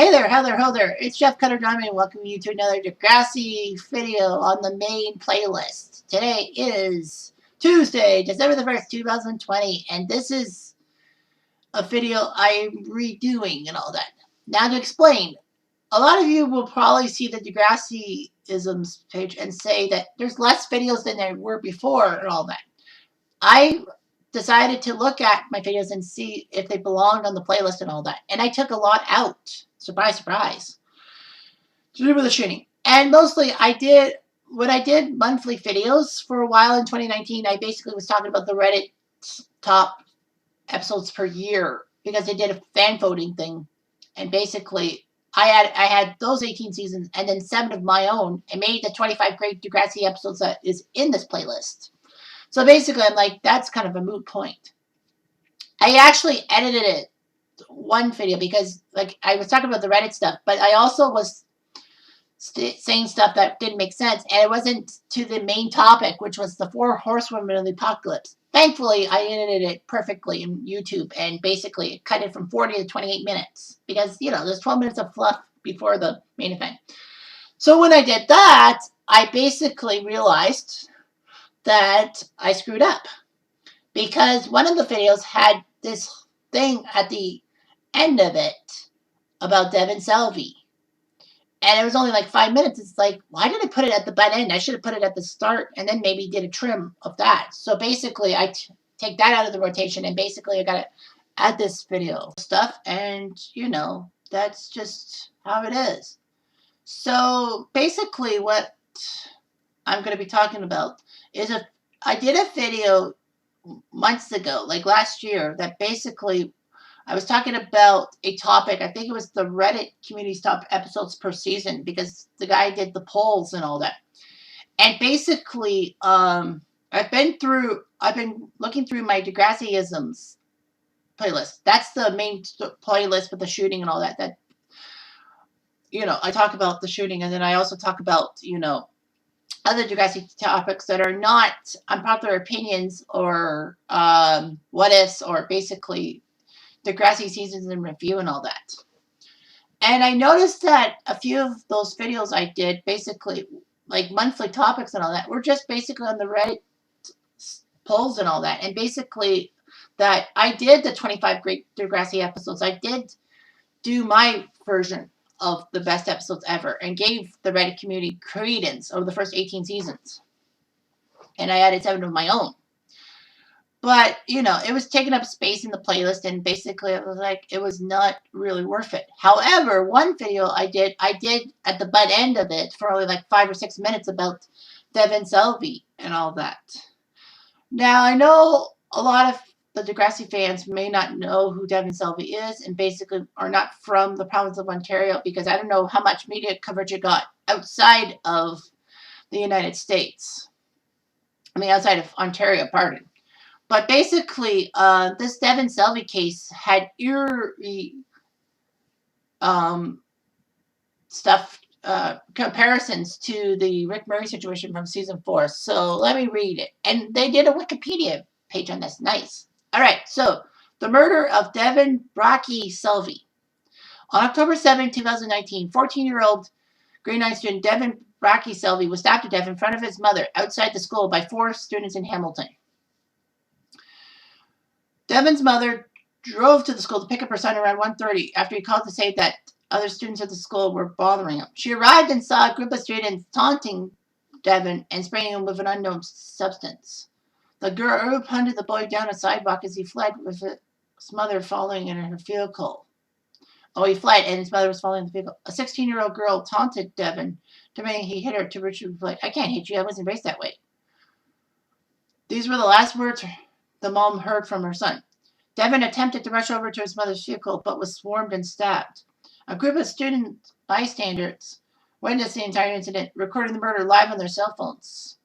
Ho there. It's Chef Cutter Diamond welcoming you to another Degrassi video on the main playlist. Today is Tuesday, December the 1st, 2020, and this is a video I'm redoing and all that. Now to explain, a lot of you will probably see the Degrassisms page and say that there's less videos than there were before and all that. I decided to look at my videos and see if they belonged on the playlist and all that. And I took a lot out. Surprise, surprise. To do with the shooting. And mostly when I did monthly videos for a while in 2019, I basically was talking about the Reddit top episodes per year because they did a fan voting thing. And basically I had those 18 seasons and then 7 of my own and made the 25 great Degrassi episodes that is in this playlist. So basically, I'm like, that's kind of a moot point. I actually edited it, one video, because like I was talking about the Reddit stuff, but I also was saying stuff that didn't make sense, and it wasn't to the main topic, which was the 4 horsewomen of the apocalypse. Thankfully, I edited it perfectly in YouTube, and basically it cut it from 40 to 28 minutes, because, you know, there's 12 minutes of fluff before the main event. So when I did that, I basically realized that I screwed up, because one of the videos had this thing at the end of it about Devan Selvey, and it was only like 5 minutes. It's like, why did I put it at the butt end? I should have put it at the start and then maybe did a trim of that. So basically I take that out of the rotation, and basically I got to add this video stuff, and you know, that's just how it is. So basically what I'm going to be talking about is I did a video months ago, like last year, that basically I was talking about a topic. I think it was the Reddit community's top episodes per season, because the guy did the polls and all that. And basically, I've been looking through my Degrassisms playlist. That's the main playlist with the shooting and all that. That, you know, I talk about the shooting, and then I also talk about, you know, other Degrassi topics that are not unpopular opinions or what ifs, or basically Degrassi seasons in review and all that. And I noticed that a few of those videos I did, basically like monthly topics and all that, were just basically on the Reddit polls and all that. And basically that I did the 25 great Degrassi episodes. I did do my version of the best episodes ever and gave the Reddit community credence over the first 18 seasons. And I added 7 of my own. But, you know, it was taking up space in the playlist, and basically it was like, it was not really worth it. However, one video I did at the butt end of it for only like 5 or 6 minutes about Devan Selvey and all that. Now, I know a lot of the Degrassi fans may not know who Devan Selvey is, and basically are not from the province of Ontario, because I don't know how much media coverage it got outside of the United States. I mean, outside of Ontario, pardon. But basically, this Devan Selvey case had eerie comparisons to the Rick Murray situation from season 4. So let me read it. And they did a Wikipedia page on this. Nice. All right. So the murder of Devan Selvey. On October 7, 2019, 14-year-old grade 9 student Devan Selvey was stabbed to death in front of his mother outside the school by 4 students in Hamilton. Devan's mother drove to the school to pick up her son around 1:30 after he called to say that other students at the school were bothering him. She arrived and saw a group of students taunting Devan and spraying him with an unknown substance. The group hunted the boy down a sidewalk as he fled, with his mother following in her vehicle. Oh, he fled, and his mother was following the vehicle. A 16-year-old girl taunted Devan, demanding he hit her, to which she replied, "I can't hit you. I wasn't raised that way." These were the last words the mom heard from her son. Devan attempted to rush over to his mother's vehicle, but was swarmed and stabbed. A group of student bystanders witnessed the entire incident, recording the murder live on their cell phones.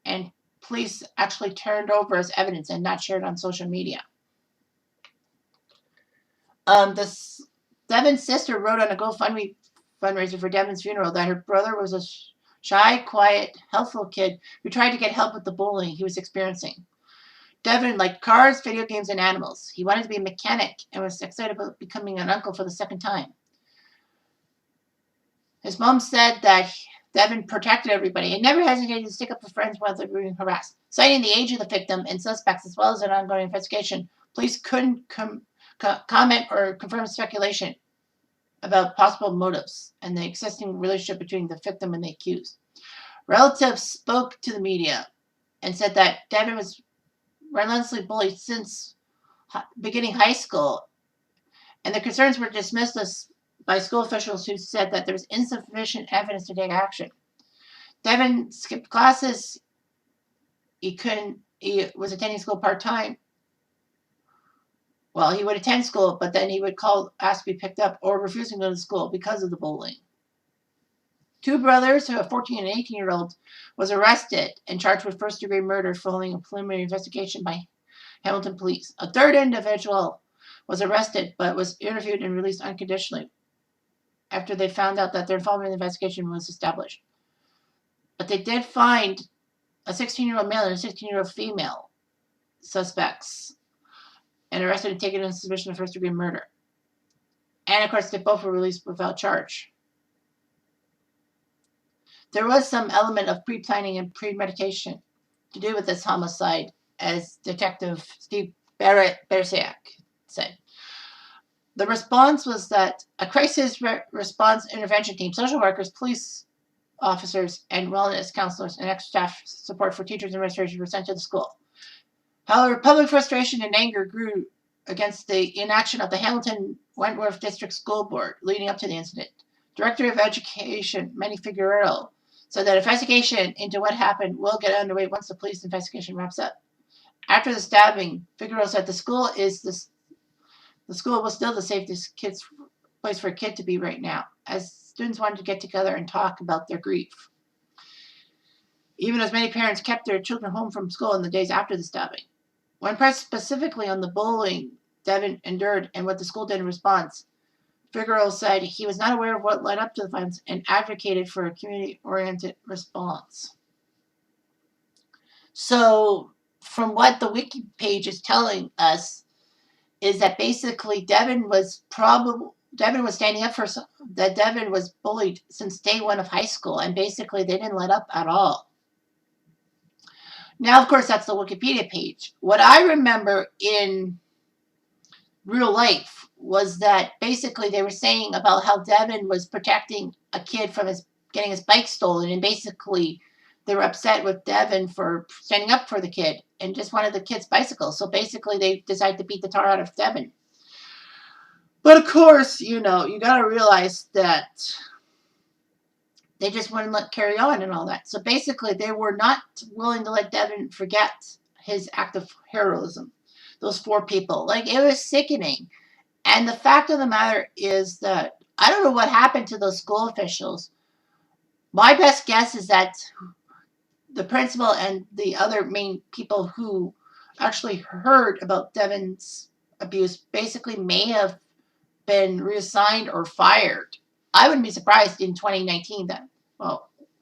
And police actually turned over as evidence and not shared on social media. Devan's sister wrote on a GoFundMe fundraiser for Devan's funeral that her brother was a shy, quiet, helpful kid who tried to get help with the bullying he was experiencing. Devan liked cars, video games, and animals. He wanted to be a mechanic and was excited about becoming an uncle for the second time. His mom said that Devan protected everybody and never hesitated to stick up for friends while they were being harassed. Citing the age of the victim and suspects as well as an ongoing investigation, police couldn't comment or confirm speculation about possible motives and the existing relationship between the victim and the accused. Relatives spoke to the media and said that Devan was relentlessly bullied since beginning high school, and the concerns were dismissed by school officials who said that there was insufficient evidence to take action. Devan skipped classes. He was attending school part-time. Well, he would attend school, but then he would ask to be picked up, or refusing to go to school because of the bullying. Two brothers, a 14 and 18-year-old, was arrested and charged with first-degree murder following a preliminary investigation by Hamilton police. A third individual was arrested but was interviewed and released unconditionally after they found out that their involvement in the investigation was established. But they did find a 16-year-old male and a 16-year-old female suspects and arrested and taken on suspicion of first-degree murder. And, of course, they both were released without charge. There was some element of pre-planning and premeditation to do with this homicide, as Detective Steve Bersiak said. The response was that a crisis response intervention team, social workers, police officers, and wellness counselors, and extra staff support for teachers and administrators were sent to the school. However, public frustration and anger grew against the inaction of the Hamilton Wentworth District School Board leading up to the incident. Director of Education Manny Figueroa said that investigation into what happened will get underway once the police investigation wraps up. After the stabbing, Figueroa said the school was still the safest place for a kid to be right now, as students wanted to get together and talk about their grief. Even as many parents kept their children home from school in the days after the stabbing. When pressed specifically on the bullying Devan endured and what the school did in response, Figueroa said he was not aware of what led up to the violence and advocated for a community-oriented response. So, from what the wiki page is telling us, is that basically Devan was standing up for that Devan was bullied since day one of high school, and basically they didn't let up at all. Now, of course, that's the Wikipedia page. What I remember in real life was that basically they were saying about how Devan was protecting a kid from getting his bike stolen, and basically they were upset with Devan for standing up for the kid and just wanted the kid's bicycle. So basically they decided to beat the tar out of Devan. But of course, you got to realize that they just wouldn't carry on and all that. So basically they were not willing to let Devan forget his act of heroism. Those four people. It was sickening. And the fact of the matter is that I don't know what happened to those school officials. My best guess is that the principal and the other main people who actually heard about Devan's abuse basically may have been reassigned or fired. I wouldn't be surprised in 2019 that,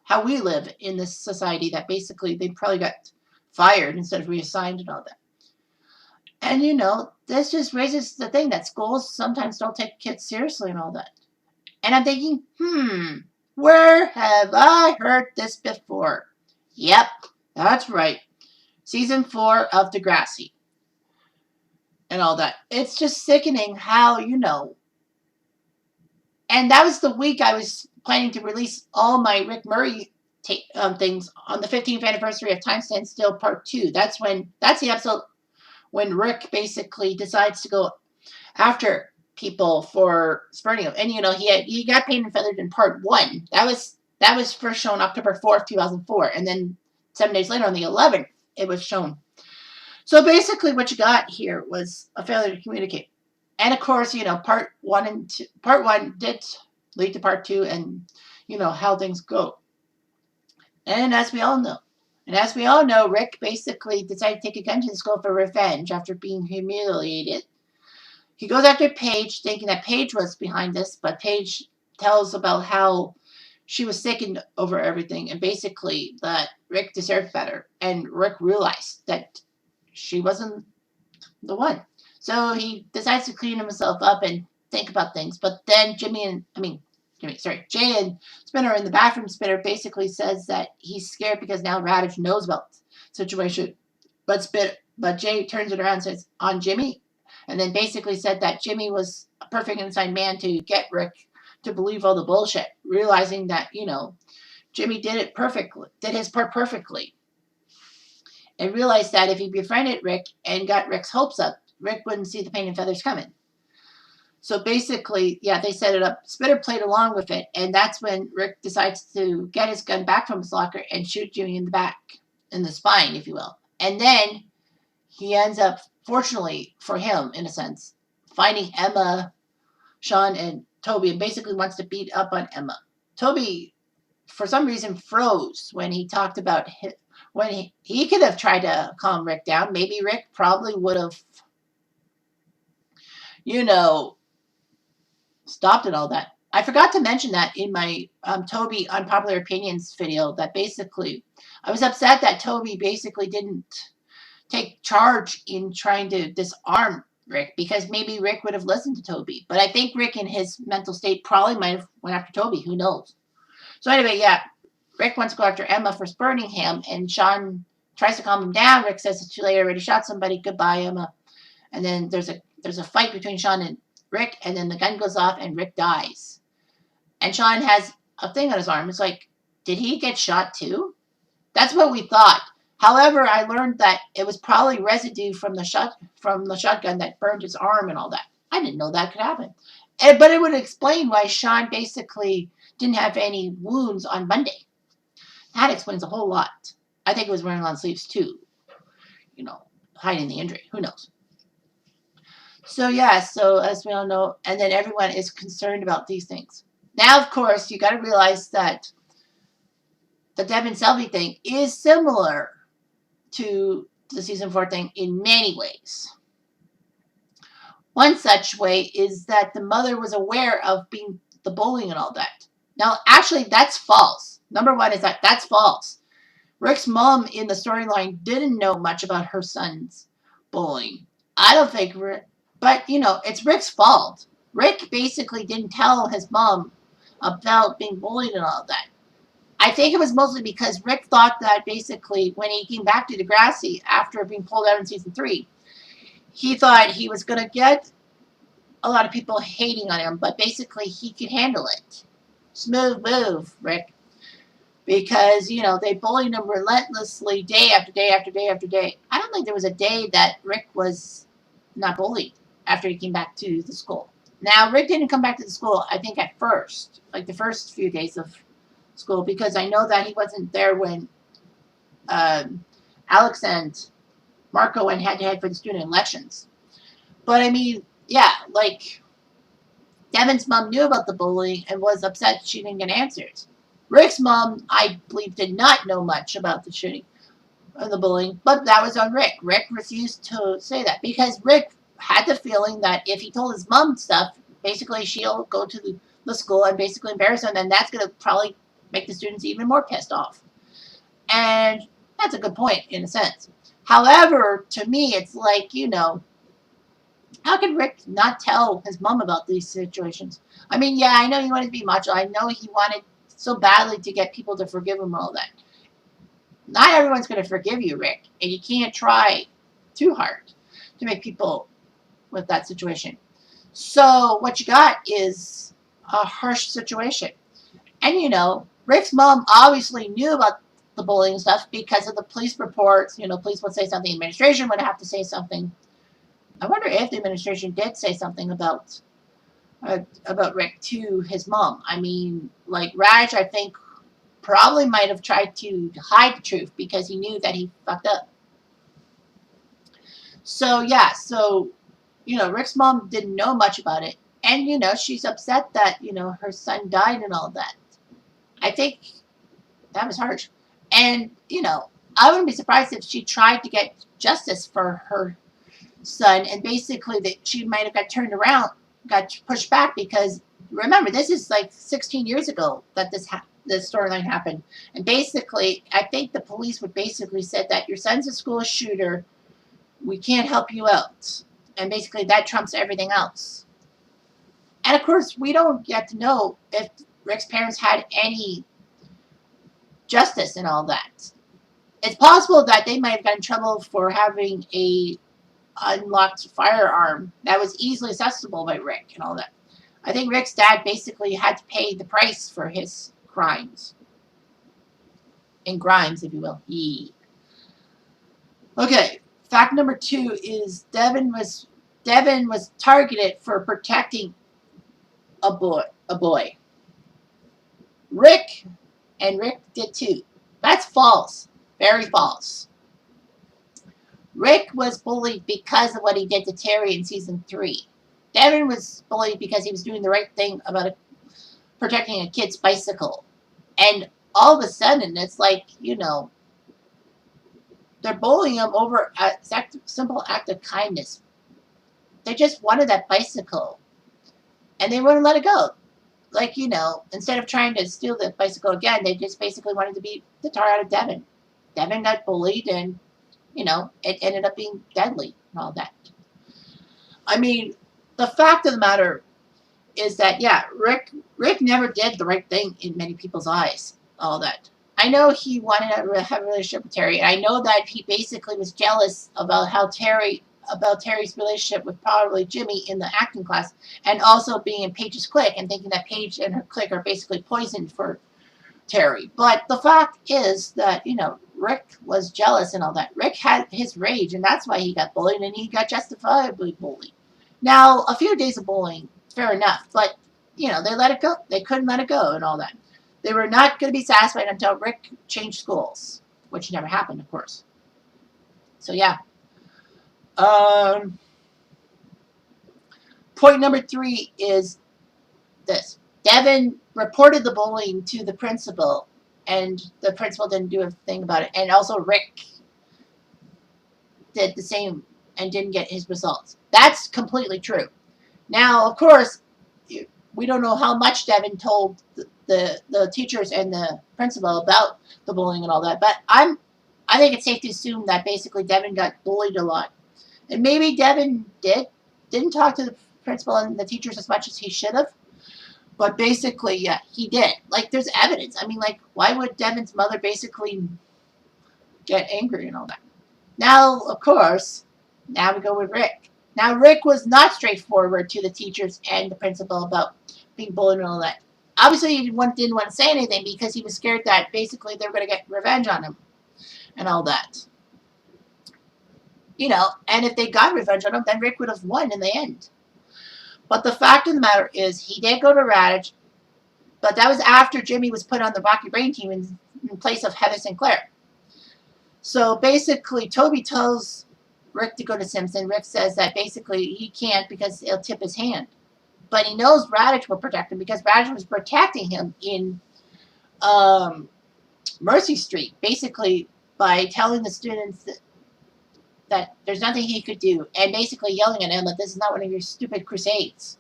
how we live in this society, that basically they probably got fired instead of reassigned and all that. And, this just raises the thing that schools sometimes don't take kids seriously and all that. And I'm thinking, where have I heard this before? Yep, that's right. Season 4 of Degrassi. And all that. It's just sickening how, And that was the week I was planning to release all my Rick Murray things on the 15th anniversary of Time Stand Still Part 2. That's the episode when Rick basically decides to go after people for spurning him. And, he got painted and feathered in Part 1. That was first shown October 4th, 2004. And then 7 days later on the 11th, it was shown. So basically what you got here was a failure to communicate. And of course, part one did lead to part 2 and, how things go. And as we all know, Rick basically decided to take a gun to the school for revenge after being humiliated. He goes after Paige, thinking that Paige was behind this, but Paige tells about how she was sickened over everything, and basically that Rick deserved better. And Rick realized that she wasn't the one. So he decides to clean himself up and think about things. But then Jay and Spinner in the bathroom. Spinner basically says that he's scared because now Radish knows about the situation. But Jay turns it around and says, on Jimmy? And then basically said that Jimmy was a perfect inside man to get Rick to believe all the bullshit, realizing that, Jimmy did his part perfectly. And realized that if he befriended Rick and got Rick's hopes up, Rick wouldn't see the pain and feathers coming. So basically, they set it up. Spitter played along with it, and that's when Rick decides to get his gun back from his locker and shoot Jimmy in the back, in the spine, if you will. And then he ends up, fortunately for him, in a sense, finding Emma, Sean, and Toby, and basically wants to beat up on Emma. Toby, for some reason, froze when he talked about when he could have tried to calm Rick down. Maybe Rick probably would have, stopped and all that. I forgot to mention that in my Toby Unpopular Opinions video, that basically I was upset that Toby basically didn't take charge in trying to disarm Rick, because maybe Rick would have listened to Toby. But I think Rick in his mental state probably might have went after Toby. Who knows? So anyway, Rick wants to go after Emma for spurning him, and Sean tries to calm him down. Rick says it's too late, I already shot somebody. Goodbye, Emma. And then there's a fight between Sean and Rick, and then the gun goes off and Rick dies. And Sean has a thing on his arm. It's like, did he get shot too? That's what we thought. However, I learned that it was probably residue from the shotgun that burned his arm and all that. I didn't know that could happen. But it would explain why Sean basically didn't have any wounds on Monday. That explains a whole lot. I think it was wearing long sleeves too. Hiding the injury. Who knows? So as we all know, and then everyone is concerned about these things. Now, of course, you got to realize that the Devan Selvey thing is similar to the season 4 thing in many ways. One such way is that the mother was aware of the bullying and all that. Now, actually, that's false. Number one is that's false. Rick's mom in the storyline didn't know much about her son's bullying. I don't think but it's Rick's fault. Rick basically didn't tell his mom about being bullied and all that. I think it was mostly because Rick thought that basically when he came back to Degrassi after being pulled out in season 3, he thought he was going to get a lot of people hating on him, but basically he could handle it. Smooth move, Rick. Because, they bullied him relentlessly day after day after day after day. I don't think there was a day that Rick was not bullied after he came back to the school. Now, Rick didn't come back to the school, I think, at first, like the first few days of school, because I know that he wasn't there when Alex and Marco went head-to-head for the student elections. But, I mean, Devin's mom knew about the bullying and was upset she didn't get answers. Rick's mom, I believe, did not know much about the shooting or the bullying, but that was on Rick. Rick refused to say that because Rick had the feeling that if he told his mom stuff, basically she'll go to the school and basically embarrass him, and that's going to probably make the students even more pissed off. And that's a good point in a sense. However, to me, it's like, how can Rick not tell his mom about these situations? I mean, I know he wanted to be macho. I know he wanted so badly to get people to forgive him and all that. Not everyone's going to forgive you, Rick, and you can't try too hard to make people with that situation. So what you got is a harsh situation. And, Rick's mom obviously knew about the bullying stuff because of the police reports. Police would say something. Administration would have to say something. I wonder if the administration did say something about Rick to his mom. I mean, like Raj, I think, probably might have tried to hide the truth because he knew that he fucked up. So, Rick's mom didn't know much about it. And, she's upset that, her son died and all that. I think that was harsh. And, I wouldn't be surprised if she tried to get justice for her son, and basically that she might have got turned around, got pushed back, because remember, this is like 16 years ago that this storyline happened. And basically, I think the police would basically said that your son's a school shooter, we can't help you out. And basically that trumps everything else. And of course, we don't get to know if Rick's parents had any justice and all that. It's possible that they might have gotten in trouble for having a unlocked firearm that was easily accessible by Rick and all that. I think Rick's dad basically had to pay the price for his crimes. In Grimes, if you will. Yee. Okay, fact number 2 is Devin was targeted for protecting a boy. Rick did too. That's false. Very false. Rick was bullied because of what he did to Terry in season 3. Devin was bullied because he was doing the right thing about protecting a kid's bicycle. And all of a sudden, it's like, they're bullying him over a simple act of kindness. They just wanted that bicycle. And they wouldn't let it go. Like, instead of trying to steal the bicycle again, they just basically wanted to beat the tar out of Devin. Devin got bullied and, it ended up being deadly and all that. I mean, the fact of the matter is that, yeah, Rick never did the right thing in many people's eyes, all that. I know he wanted to have a relationship with Terry. I know that he basically was jealous about Terry's relationship with probably Jimmy in the acting class, and also being in Paige's clique and thinking that Paige and her clique are basically poisoned for Terry. But the fact is that, Rick was jealous and all that. Rick had his rage, and that's why he got bullied, and he got justifiably bullied. Now, a few days of bullying, fair enough, but, they let it go. They couldn't let it go and all that. They were not going to be satisfied until Rick changed schools, which never happened, of course. So, yeah. Point number 3 is this. Devin reported the bullying to the principal, and the principal didn't do a thing about it. And also Rick did the same and didn't get his results. That's completely true. Now, of course, we don't know how much Devin told the teachers and the principal about the bullying and all that, but I think it's safe to assume that basically Devin got bullied a lot. And maybe Devin didn't talk to the principal and the teachers as much as he should have. But basically, yeah, he did. Like, there's evidence. I mean, like, why would Devin's mother basically get angry and all that? Now, of course, now we go with Rick. Now, Rick was not straightforward to the teachers and the principal about being bullied and all that. Obviously, he didn't want to say anything because he was scared that basically they were going to get revenge on him and all that. And if they got revenge on him, then Rick would have won in the end. But the fact of the matter is, he did go to Radich, but that was after Jimmy was put on the Rocky Brain team in place of Heather Sinclair. So basically, Toby tells Rick to go to Simpson. Rick says that basically he can't because it'll tip his hand. But he knows Radich will protect him because Radich was protecting him in Mercy Street, basically by telling the students that there's nothing he could do, and basically yelling at him that this is not one of your stupid crusades.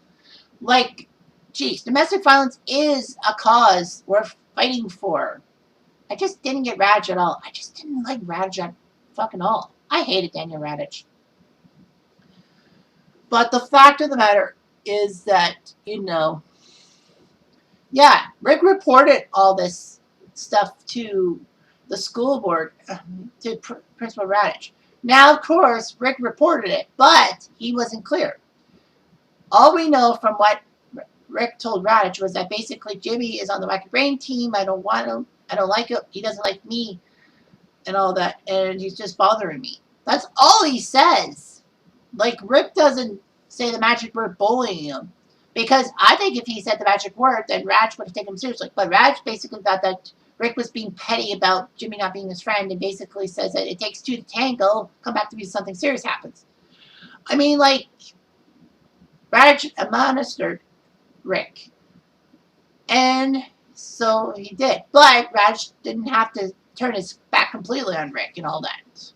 Like, geez, domestic violence is a cause worth fighting for. I just didn't get Radich at all. I just didn't like Radich at fucking all. I hated Daniel Radich. But the fact of the matter is that, yeah, Rick reported all this stuff to the school board, to Principal Radich. Now, of course, Rick reported it, but he wasn't clear. All we know from what Rick told Radich was that basically Jimmy is on the Rocky Brain team. I don't want him. I don't like him. He doesn't like me and all that. And he's just bothering me. That's all he says. Like, Rick doesn't say the magic word bullying him. Because I think if he said the magic word, then Radich would have taken him seriously. But Radich basically thought that Rick was being petty about Jimmy not being his friend and basically says that it takes 2 to tango. Come back to me if something serious happens. I mean, like, Radich admonished Rick. And so he did. But Radich didn't have to turn his back completely on Rick and all that.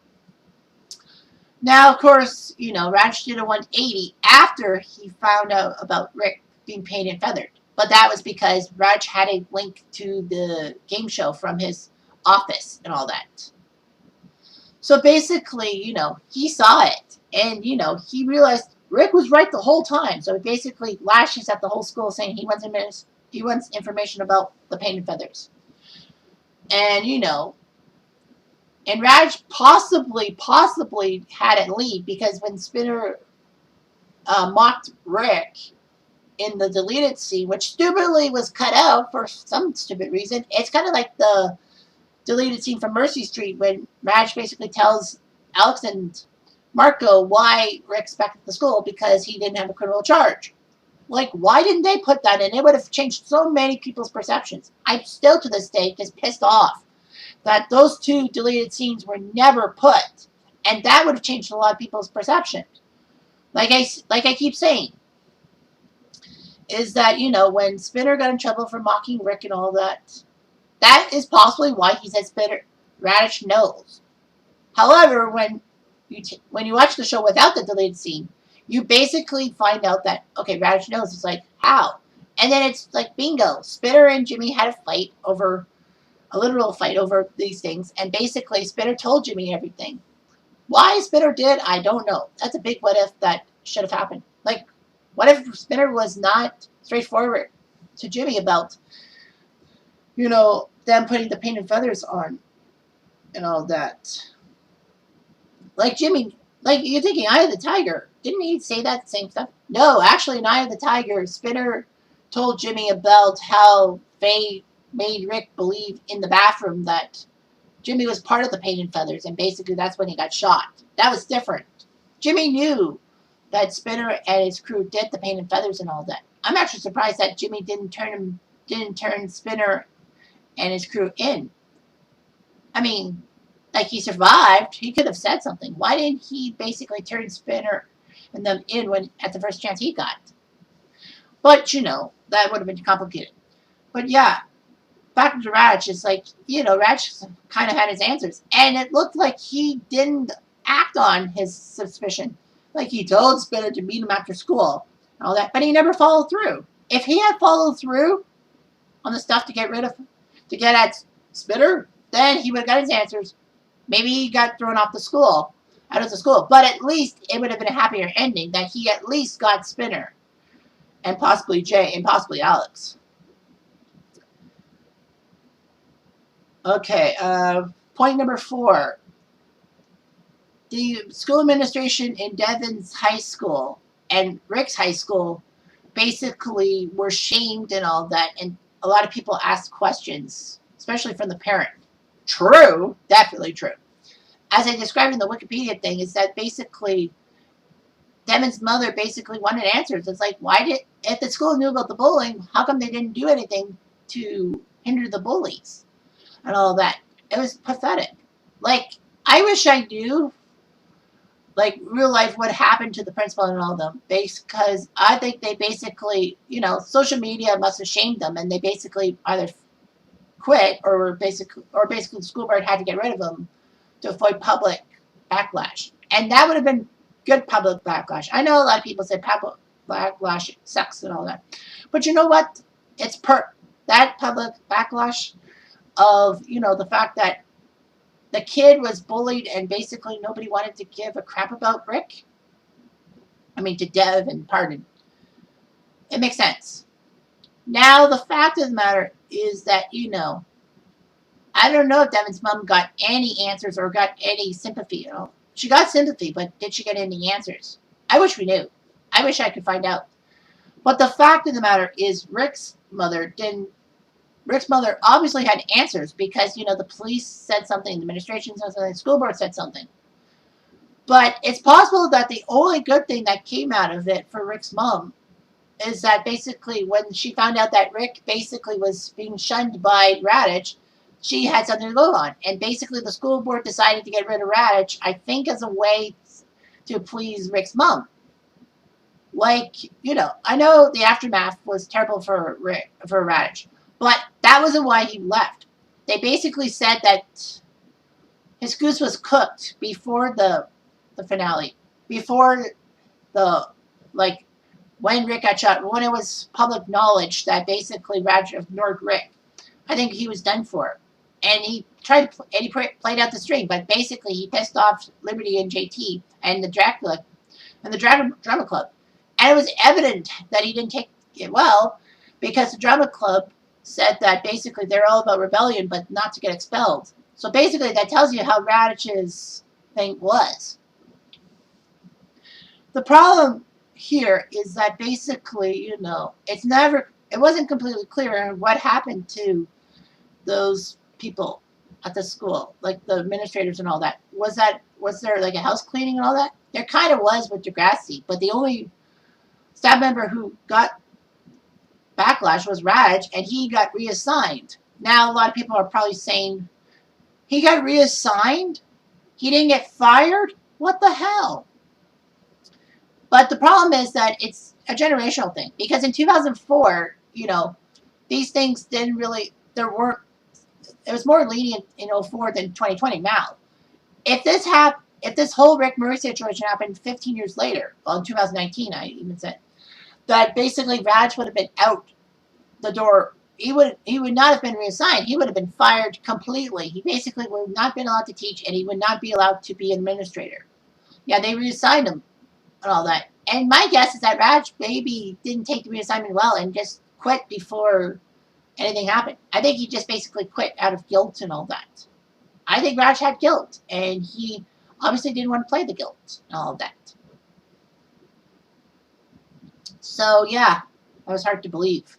Now, of course, Radich did a 180 after he found out about Rick being painted and feathered. But that was because Raj had a link to the game show from his office and all that. So basically, he saw it. And, he realized Rick was right the whole time. So he basically lashes at the whole school saying he wasn't He wants information about the painted feathers. And, and Raj possibly had it lead because when Spinner mocked Rick in the deleted scene, which stupidly was cut out for some stupid reason, it's kind of like the deleted scene from Mercy Street when Raj basically tells Alex and Marco why Rick's back at the school because he didn't have a criminal charge. Like, why didn't they put that in? It would have changed so many people's perceptions. I'm still to this day just pissed off that those two deleted scenes were never put, and that would have changed a lot of people's perception. Like I keep saying, is that when Spinner got in trouble for mocking Rick and all that, that is possibly why he said Spinner Radish knows. However, when you watch the show without the deleted scene, you basically find out that okay, Radish knows. It's like how, and then it's like bingo. Spinner and Jimmy had a fight over a literal fight over these things, and basically Spinner told Jimmy everything. Why Spinner did, I don't know. That's a big what if that should have happened. Like, what if Spinner was not straightforward to Jimmy about, them putting the painted feathers on and all that? Like Jimmy, like you're thinking Eye of the Tiger. Didn't he say that same stuff? No, actually in Eye of the Tiger, Spinner told Jimmy about how Faye made Rick believe in the bathroom that Jimmy was part of the painted feathers, and basically that's when he got shot. That was different. Jimmy knew that Spinner and his crew did the painted feathers and all that. I'm actually surprised that Jimmy didn't turn Spinner and his crew in. I mean, like he survived, he could have said something. Why didn't he basically turn Spinner and them in when at the first chance he got? But that would have been complicated. But yeah, back to Raj, it's like, Raj kind of had his answers. And it looked like he didn't act on his suspicion. Like he told Spinner to meet him after school and all that, but he never followed through. If he had followed through on the stuff to get at Spinner, then he would have got his answers. Maybe he got thrown out of the school. But at least it would have been a happier ending that he at least got Spinner. And possibly Jay and possibly Alex. Okay, point number 4. The school administration in Devan's high school and Rick's high school basically were shamed and all that, and a lot of people asked questions, especially from the parent. True, definitely true. As I described in the Wikipedia thing, is that basically Devan's mother basically wanted answers. It's like, if the school knew about the bullying, how come they didn't do anything to hinder the bullies and all that? It was pathetic. Like, I wish I knew, like, real life what happened to the principal and all of them, because I think they basically, social media must have shamed them, and they basically either quit or basically the school board had to get rid of them to avoid public backlash. And that would have been good public backlash. I know a lot of people say public backlash sucks and all that. But you know what? It's that public backlash of, the fact that the kid was bullied and basically nobody wanted to give a crap about Rick. I mean, to Dev and pardon. It makes sense. Now, the fact of the matter is that, I don't know if Devan's mom got any answers or got any sympathy. She got sympathy, but did she get any answers? I wish we knew. I wish I could find out. But the fact of the matter is Rick's mother obviously had answers because, the police said something, the administration said something, the school board said something. But it's possible that the only good thing that came out of it for Rick's mom is that basically when she found out that Rick basically was being shunned by Radish, she had something to go on. And basically the school board decided to get rid of Radish, I think as a way to please Rick's mom. Like, I know the aftermath was terrible for Radish, but that wasn't why he left. They basically said that his goose was cooked before the finale, before when Rick got shot, when it was public knowledge that basically Radish ignored Rick. I think he was done for. And he played out the string, but basically he pissed off Liberty and JT and the Dracula and the Drama Club. And it was evident that he didn't take it well because the drama club said that basically they're all about rebellion, but not to get expelled. So basically, that tells you how Radish's thing was. The problem here is that basically, it wasn't completely clear what happened to those people at the school, like the administrators and all that. Was there like a house cleaning and all that? There kind of was with Degrassi, but the only staff member who got backlash was Raj, and he got reassigned. Now a lot of people are probably saying he got reassigned. He didn't get fired. What the hell? But the problem is that it's a generational thing, because in 2004, these things didn't really. There weren't. It was more lenient in 04 than 2020 now. If this whole Rick Murray situation happened 15 years later, well, in 2019, I even said that basically Raj would have been out the door. He would not have been reassigned. He would have been fired completely. He basically would not have been allowed to teach, and he would not be allowed to be an administrator. Yeah, they reassigned him and all that. And my guess is that Raj maybe didn't take the reassignment well and just quit before anything happened. I think he just basically quit out of guilt and all that. I think Raj had guilt, and he obviously didn't want to play the guilt and all of that. So, yeah, that was hard to believe.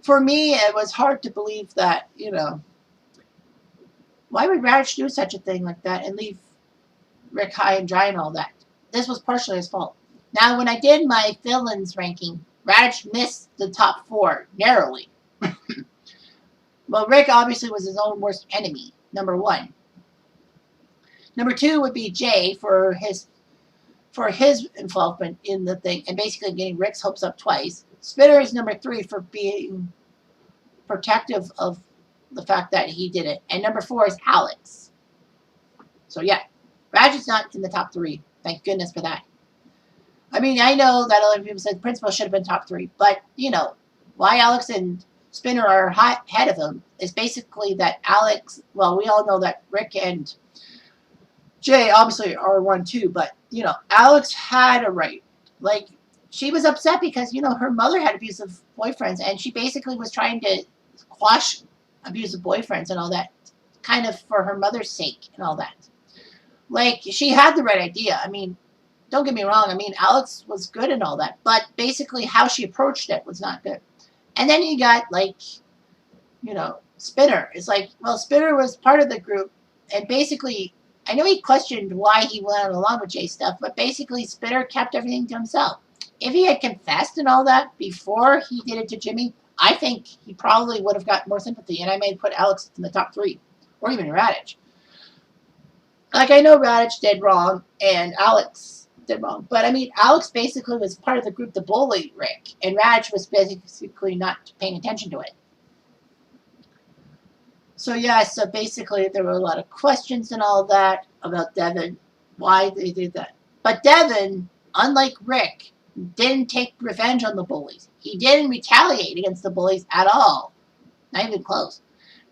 For me, it was hard to believe that, why would Raj do such a thing like that and leave Rick high and dry and all that? This was partially his fault. Now, when I did my villains ranking, Raj missed the top 4 narrowly. Well, Rick obviously was his own worst enemy, number 1. Number 2 would be Jay for his involvement in the thing and basically getting Rick's hopes up twice. Spinner is number 3 for being protective of the fact that he did it. And number 4 is Alex. So, yeah, Raj is not in the top 3. Thank goodness for that. I mean, I know that other people said Principal should have been top 3, but, why Alex and Spinner are ahead of him is basically that Alex, well, we all know that Rick and Jay obviously are 1 too, but, Alex had a right. Like, she was upset because, her mother had abusive boyfriends, and she basically was trying to quash abusive boyfriends and all that, kind of for her mother's sake and all that. Like, she had the right idea. I mean, don't get me wrong. I mean, Alex was good and all that, but basically how she approached it was not good. And then you got, Spinner. It's like, well, Spinner was part of the group, and basically, I know he questioned why he went along with Jay stuff, but basically Spinner kept everything to himself. If he had confessed and all that before he did it to Jimmy, I think he probably would have got more sympathy, and I may put Alex in the top 3, or even Radich. Like, I know Radich did wrong, and Alex did wrong, but I mean, Alex basically was part of the group to bully Rick, and Radich was basically not paying attention to it. So, yeah, so basically there were a lot of questions and all that about Devan, why they did that. But Devan, unlike Rick, didn't take revenge on the bullies. He didn't retaliate against the bullies at all. Not even close.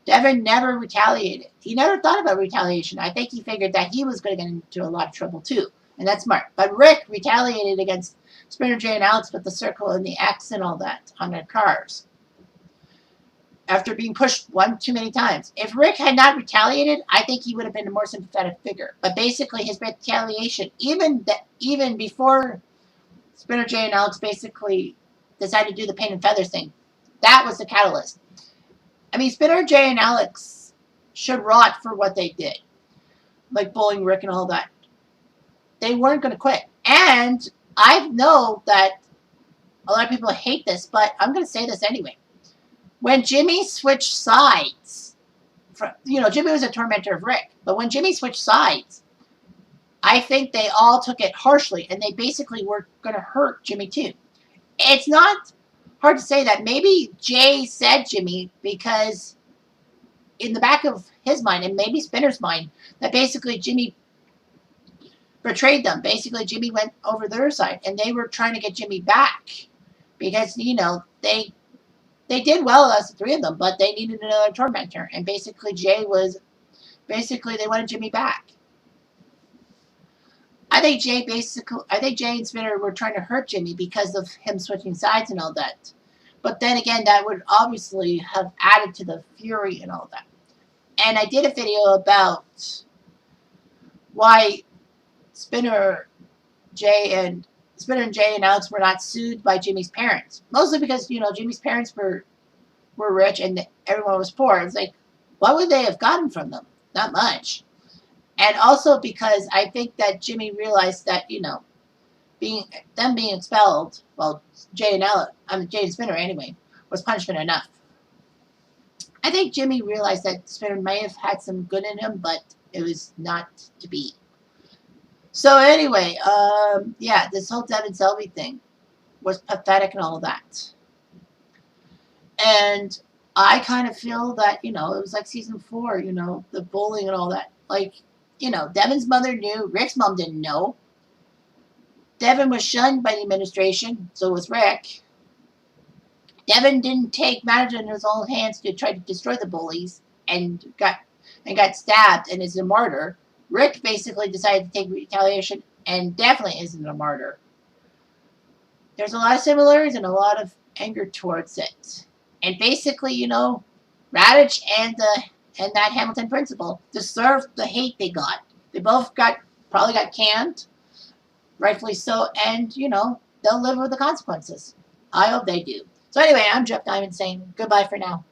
Devan never retaliated. He never thought about retaliation. I think he figured that he was going to get into a lot of trouble too. And that's smart. But Rick retaliated against Spinner, Jay, and Alex with the circle and the X and all that on their cars, after being pushed one too many times. If Rick had not retaliated, I think he would have been a more sympathetic figure. But basically, his retaliation, even before Spinner, Jay, and Alex basically decided to do the paint and feathers thing, that was the catalyst. I mean, Spinner, Jay, and Alex should rot for what they did, like bullying Rick and all that. They weren't going to quit. And I know that a lot of people hate this, but I'm going to say this anyway. When Jimmy switched sides, Jimmy was a tormentor of Rick, but when Jimmy switched sides, I think they all took it harshly, and they basically were going to hurt Jimmy too. It's not hard to say that maybe Jay said Jimmy because in the back of his mind, and maybe Spinner's mind, that basically Jimmy betrayed them. Basically, Jimmy went over their side, and they were trying to get Jimmy back because, they did well as the 3 of them, but they needed another tormentor, and basically they wanted Jimmy back. I think Jay and Spinner were trying to hurt Jimmy because of him switching sides and all that. But then again, that would obviously have added to the fury and all that. And I did a video about why Spinner, Jay, and Jay and Alex were not sued by Jimmy's parents. Mostly because, Jimmy's parents were rich and everyone was poor. It's like, what would they have gotten from them? Not much. And also because I think that Jimmy realized that, being being expelled, well, Jay and Spinner anyway, was punishment enough. I think Jimmy realized that Spinner may have had some good in him, but it was not to be. So anyway, yeah, this whole Devan Selvey thing was pathetic and all that. And I kind of feel that, it was like season 4, the bullying and all that. Like, Devan's mother knew, Rick's mom didn't know. Devan was shunned by the administration, so was Rick. Devan didn't take matters in his own hands to try to destroy the bullies and got stabbed and is a martyr. Rick basically decided to take retaliation and definitely isn't a martyr. There's a lot of similarities and a lot of anger towards it. And basically, Radich and that Hamilton principal deserved the hate they got. They both probably got canned, rightfully so, and they'll live with the consequences. I hope they do. So anyway, I'm Jeff Diamond saying goodbye for now.